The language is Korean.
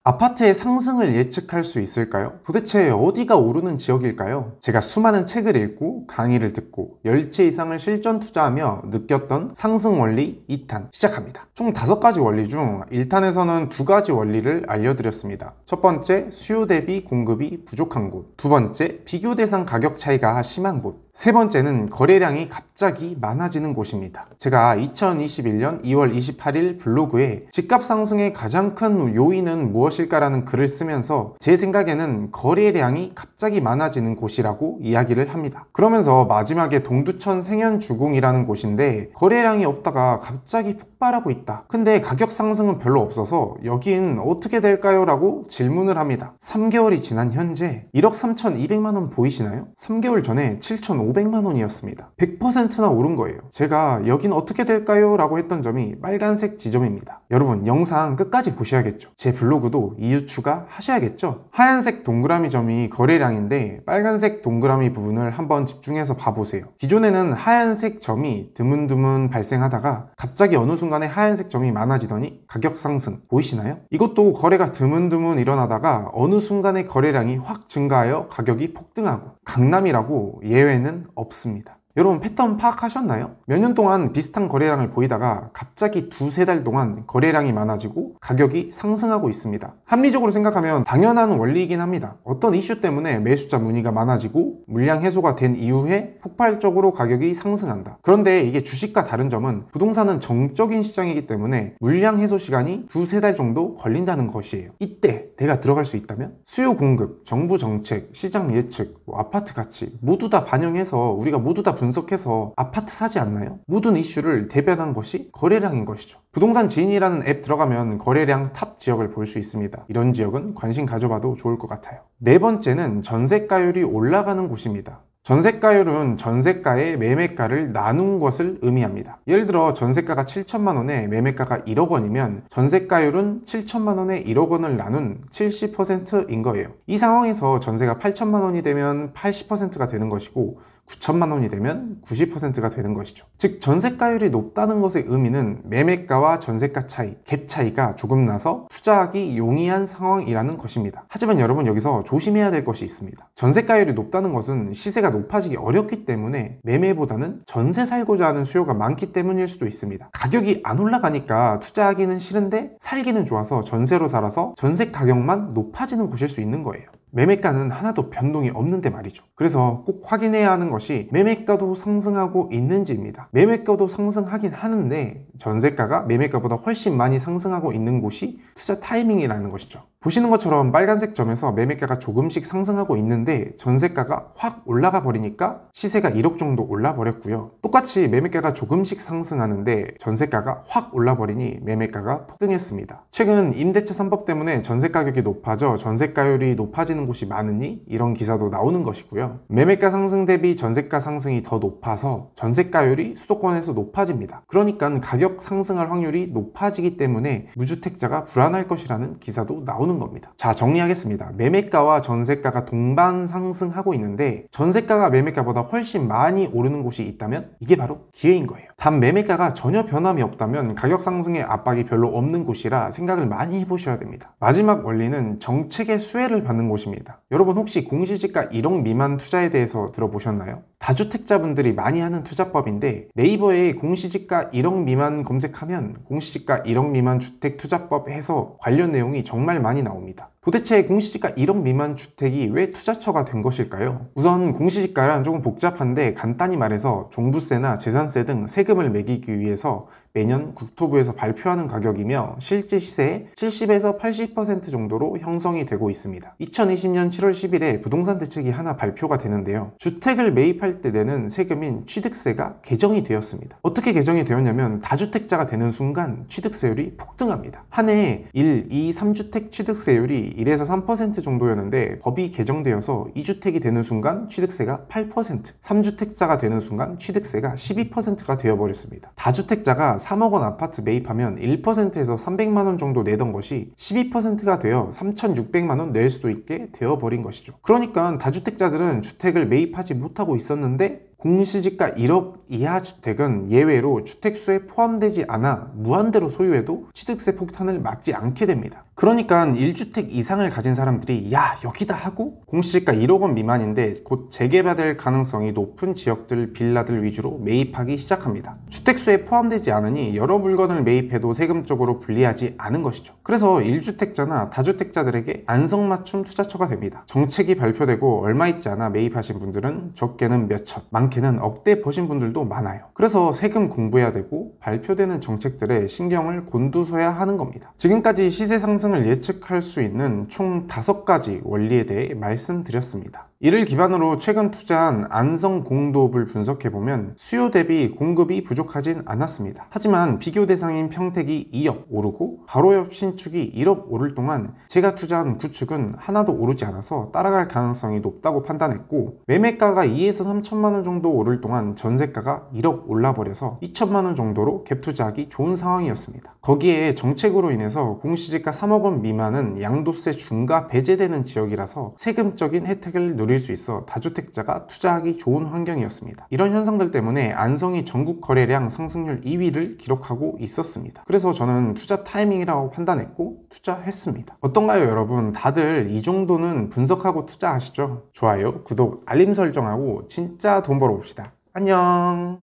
아파트의 상승을 예측할 수 있을까요? 도대체 어디가 오르는 지역일까요? 제가 수많은 책을 읽고 강의를 듣고 10채 이상을 실전 투자하며 느꼈던 상승 원리 2탄 시작합니다. 총 5가지 원리 중 1탄에서는 2가지 원리를 알려드렸습니다. 첫 번째, 수요 대비 공급이 부족한 곳. 두 번째, 비교 대상 가격 차이가 심한 곳. 세 번째는 거래량이 갑자기 많아지는 곳입니다. 제가 2021년 2월 28일 블로그에 집값 상승의 가장 큰 요인은 무엇일까라는 글을 쓰면서 제 생각에는 거래량이 갑자기 많아지는 곳이라고 이야기를 합니다. 그러면서 마지막에 동두천 생현주공이라는 곳인데 거래량이 없다가 갑자기 폭발하고 있다. 근데 가격 상승은 별로 없어서 여긴 어떻게 될까요? 라고 질문을 합니다. 3개월이 지난 현재 1억 3,200만 원 보이시나요? 3개월 전에 7,500만 원이었습니다. 100%나 오른 거예요. 제가 여긴 어떻게 될까요? 라고 했던 점이 빨간색 지점입니다. 여러분 영상 끝까지 보셔야겠죠. 제 블로그도 이유 추가하셔야겠죠. 하얀색 동그라미 점이 거래량인데 빨간색 동그라미 부분을 한번 집중해서 봐보세요. 기존에는 하얀색 점이 드문드문 발생하다가 갑자기 어느 순간에 하얀색 점이 많아지더니 가격 상승 보이시나요? 이것도 거래가 드문드문 일어나다가 어느 순간에 거래량이 확 증가하여 가격이 폭등하고 강남이라고 예외는 없습니다. 여러분 패턴 파악하셨나요? 몇 년 동안 비슷한 거래량을 보이다가 갑자기 2-3달 동안 거래량이 많아지고 가격이 상승하고 있습니다. 합리적으로 생각하면 당연한 원리이긴 합니다. 어떤 이슈 때문에 매수자 문의가 많아지고 물량 해소가 된 이후에 폭발적으로 가격이 상승한다. 그런데 이게 주식과 다른 점은 부동산은 정적인 시장이기 때문에 물량 해소 시간이 2-3달 정도 걸린다는 것이에요. 이때 내가 들어갈 수 있다면 수요 공급, 정부 정책, 시장 예측, 아파트 가치 모두 다 반영해서 우리가 모두 다 분석해서 아파트 사지 않나요? 모든 이슈를 대변한 것이 거래량인 것이죠. 부동산 지인이라는 앱 들어가면 거래량 탑 지역을 볼 수 있습니다. 이런 지역은 관심 가져봐도 좋을 것 같아요. 네 번째는 전세가율이 올라가는 곳입니다. 전세가율은 전세가의 매매가를 나눈 것을 의미합니다. 예를 들어 전세가가 7천만 원에 매매가가 1억 원이면 전세가율은 7천만 원에 1억 원을 나눈 70%인 거예요. 이 상황에서 전세가 8천만 원이 되면 80%가 되는 것이고 9천만 원이 되면 90%가 되는 것이죠. 즉 전세가율이 높다는 것의 의미는 매매가와 전세가 차이, 갭 차이가 조금 나서 투자하기 용이한 상황이라는 것입니다. 하지만 여러분 여기서 조심해야 될 것이 있습니다. 전세가율이 높다는 것은 시세가 높아지기 어렵기 때문에 매매보다는 전세 살고자 하는 수요가 많기 때문일 수도 있습니다. 가격이 안 올라가니까 투자하기는 싫은데 살기는 좋아서 전세로 살아서 전세 가격만 높아지는 곳일 수 있는 거예요. 매매가는 하나도 변동이 없는데 말이죠. 그래서 꼭 확인해야 하는 것이 매매가도 상승하고 있는지입니다. 매매가도 상승하긴 하는데 전세가가 매매가보다 훨씬 많이 상승하고 있는 곳이 투자 타이밍이라는 것이죠. 보시는 것처럼 빨간색 점에서 매매가가 조금씩 상승하고 있는데 전세가가 확 올라가 버리니까 시세가 1억 정도 올라 버렸고요. 똑같이 매매가가 조금씩 상승하는데 전세가가 확 올라 버리니 매매가가 폭등했습니다. 최근 임대차 3법 때문에 전세 가격이 높아져 전세가율이 높아지는 곳이 많으니 이런 기사도 나오는 것이고요. 매매가 상승 대비 전세가 상승이 더 높아서 전세가율이 수도권에서 높아집니다. 그러니까 가격 상승할 확률이 높아지기 때문에 무주택자가 불안할 것이라는 기사도 나오는 겁니다. 자, 정리하겠습니다. 매매가와 전세가가 동반 상승하고 있는데 전세가가 매매가보다 훨씬 많이 오르는 곳이 있다면 이게 바로 기회인 거예요. 단 매매가가 전혀 변함이 없다면 가격 상승의 압박이 별로 없는 곳이라 생각을 많이 해보셔야 됩니다. 마지막 원리는 정책의 수혜를 받는 곳입니다. 여러분 혹시 공시지가 1억 미만 투자에 대해서 들어보셨나요? 다주택자분들이 많이 하는 투자법인데 네이버에 공시지가 1억 미만 검색하면 공시지가 1억 미만 주택 투자법 해서 관련 내용이 정말 많이 나옵니다. 도대체 공시지가 1억 미만 주택이 왜 투자처가 된 것일까요? 우선 공시지가란 조금 복잡한데 간단히 말해서 종부세나 재산세 등 세금을 매기기 위해서 매년 국토부에서 발표하는 가격이며 실제 시세의 70에서 80% 정도로 형성이 되고 있습니다. 2020년 7월 10일에 부동산 대책이 하나 발표가 되는데요. 주택을 매입할 때 내는 세금인 취득세가 개정이 되었습니다. 어떻게 개정이 되었냐면 다주택자가 되는 순간 취득세율이 폭등합니다. 한 해에 1, 2, 3주택 취득세율이 1에서 3% 정도였는데 법이 개정되어서 2주택이 되는 순간 취득세가 8%, 3주택자가 되는 순간 취득세가 12%가 되어버렸습니다. 다주택자가 3억 원 아파트 매입하면 1%에서 300만 원 정도 내던 것이 12%가 되어 3,600만 원 낼 수도 있게 되어버린 것이죠. 그러니까 다주택자들은 주택을 매입하지 못하고 있었는데 공시지가 1억 이하 주택은 예외로 주택수에 포함되지 않아 무한대로 소유해도 취득세 폭탄을 맞지 않게 됩니다. 그러니까 1주택 이상을 가진 사람들이 야 여기다 하고 공시지가 1억 원 미만인데 곧 재개발될 가능성이 높은 지역들 빌라들 위주로 매입하기 시작합니다. 주택수에 포함되지 않으니 여러 물건을 매입해도 세금적으로 불리하지 않은 것이죠. 그래서 1주택자나 다주택자들에게 안성맞춤 투자처가 됩니다. 정책이 발표되고 얼마 있지 않아 매입하신 분들은 적게는 몇천, 많게는 억대 버신 분들도 많아요. 그래서 세금 공부해야 되고 발표되는 정책들에 신경을 곤두서야 하는 겁니다. 지금까지 시세 상승을 예측할 수 있는 총 5가지 원리에 대해 말씀드렸습니다. 이를 기반으로 최근 투자한 안성공도읍을 분석해보면 수요 대비 공급이 부족하진 않았습니다. 하지만 비교 대상인 평택이 2억 오르고 바로 옆 신축이 1억 오를 동안 제가 투자한 구축은 하나도 오르지 않아서 따라갈 가능성이 높다고 판단했고, 매매가가 2에서 3천만 원 정도 오를 동안 전세가가 1억 올라버려서 2천만 원 정도로 갭 투자하기 좋은 상황이었습니다. 거기에 정책으로 인해서 공시지가 3억 원 미만은 양도세 중과 배제되는 지역이라서 세금적인 혜택을 누릴 수 있어 다주택자가 투자하기 좋은 환경이었습니다. 이런 현상들 때문에 안성이 전국 거래량 상승률 2위를 기록하고 있었습니다. 그래서 저는 투자 타이밍이라고 판단했고 투자했습니다. 어떤가요 여러분? 다들 이 정도는 분석하고 투자하시죠? 좋아요, 구독, 알림 설정하고 진짜 돈 벌어봅시다. 안녕.